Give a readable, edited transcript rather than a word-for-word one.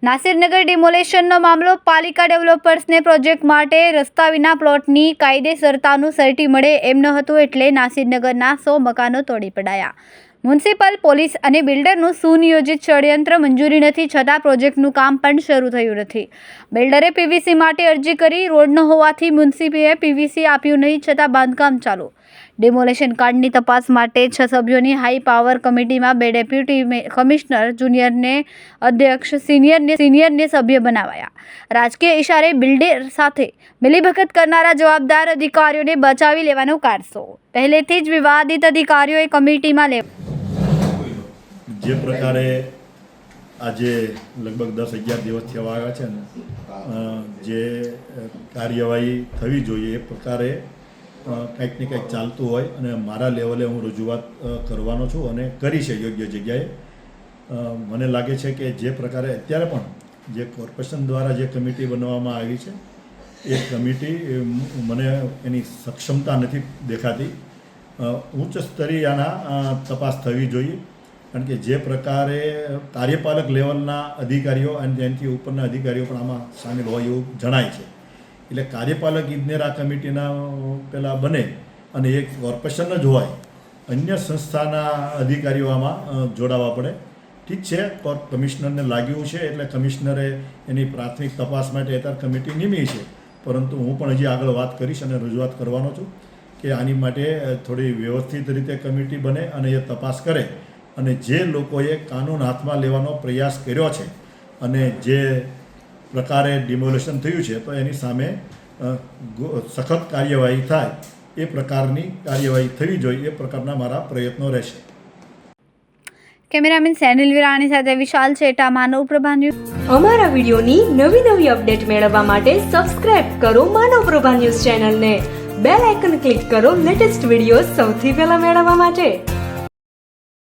નાસિરનગર ડિમોલેશનનો મામલો પાલિકા ડેવલપર્સને પ્રોજેક્ટ માટે રસ્તા વિના પ્લોટની કાયદેસરતાનું સર્ટી મળે એમ ન હતું, એટલે નાસિરનગરના 100 મકાનો તોડી પડાયા. મ્યુનિસિપલ, પોલીસ અને બિલ્ડરનું સુનિયોજિત ષડયંત્ર. મંજૂરી નથી છતાં પ્રોજેક્ટનું કામ પણ શરૂ થયું નથી. બિલ્ડરે પીવીસી માટે અરજી કરી, રોડ ન હોવાથી મ્યુનિસિપલે પીવીસી આપ્યું નહીં, છતાં બાંધકામ ચાલુ. ડિમોલેશન કાંડની તપાસ માટે 6 સભ્યોની હાઈ પાવર કમિટીમાં 2 ડેપ્યુટી કમિશનર, જુનિયરને અધ્યક્ષ, સિનિયરને સભ્ય બનાવાયા. રાજકીય ઇશારે બિલ્ડર સાથે મિલીભગત કરનારા જવાબદાર અધિકારીઓને બચાવી લેવાનો કારસો. પહેલેથી જ વિવાદિત અધિકારીઓએ કમિટીમાં જે પ્રકારે આજે લગભગ 10-11 દિવસ થવા આવ્યા છે ને, જે કાર્યવાહી થવી જોઈએ એ પ્રકારે કંઈક ને કંઈક ચાલતું હોય અને મારા લેવલે હું રજૂઆત કરવાનો છું અને કરી છે યોગ્ય જગ્યાએ. મને લાગે છે કે જે પ્રકારે અત્યારે પણ જે કોર્પોરેશન દ્વારા જે કમિટી બનાવવામાં આવી છે એ કમિટી મને એની સક્ષમતા નથી દેખાતી. ઉચ્ચ સ્તરીયના તપાસ થવી જોઈએ, કારણ કે જે પ્રકારે કાર્યપાલક લેવલના અધિકારીઓ અને તેનાથી ઉપરના અધિકારીઓ પણ આમાં સામેલ હોય એવું જણાય છે. એટલે કાર્યપાલક ઇજનેર આ કમિટીના પહેલાં બને અને એક કોર્પોરેશન જ હોય, અન્ય સંસ્થાના અધિકારીઓ આમાં જોડાવા પડે. ઠીક છે, કમિશનરને લાગ્યું છે એટલે કમિશનરે એની પ્રાથમિક તપાસ માટે અત્યારે કમિટી નિમી છે, પરંતુ હું પણ હજી આગળ વાત કરીશ અને રજૂઆત કરવાનો છું કે આની માટે થોડી વ્યવસ્થિત રીતે કમિટી બને અને એ તપાસ કરે અને જે લોકોએ કાનૂન હાથમાં લેવાનો પ્રયાસ કર્યો છે અને જે પ્રકારે ડિમોલેશન થયું છે તો એની સામે સખત કાર્યવાહી થાય એ પ્રકારની કાર્યવાહી થવી જોઈએ, એ પ્રકારના મારા પ્રયત્નો રહેશે. કેમેરામેન સેનિલ વિરાણી સાથે વિશાલ ચેટા, માનવ પ્રભા ન્યૂઝ. અમારા વિડીયોની નવી અપડેટ મેળવવા માટે સબસ્ક્રાઇબ કરો માનવ પ્રભા ન્યૂઝ ચેનલને. બેલ આઇકન ક્લિક કરો લેટેસ્ટ વિડીયો સૌથી પહેલા મેળવવા માટે.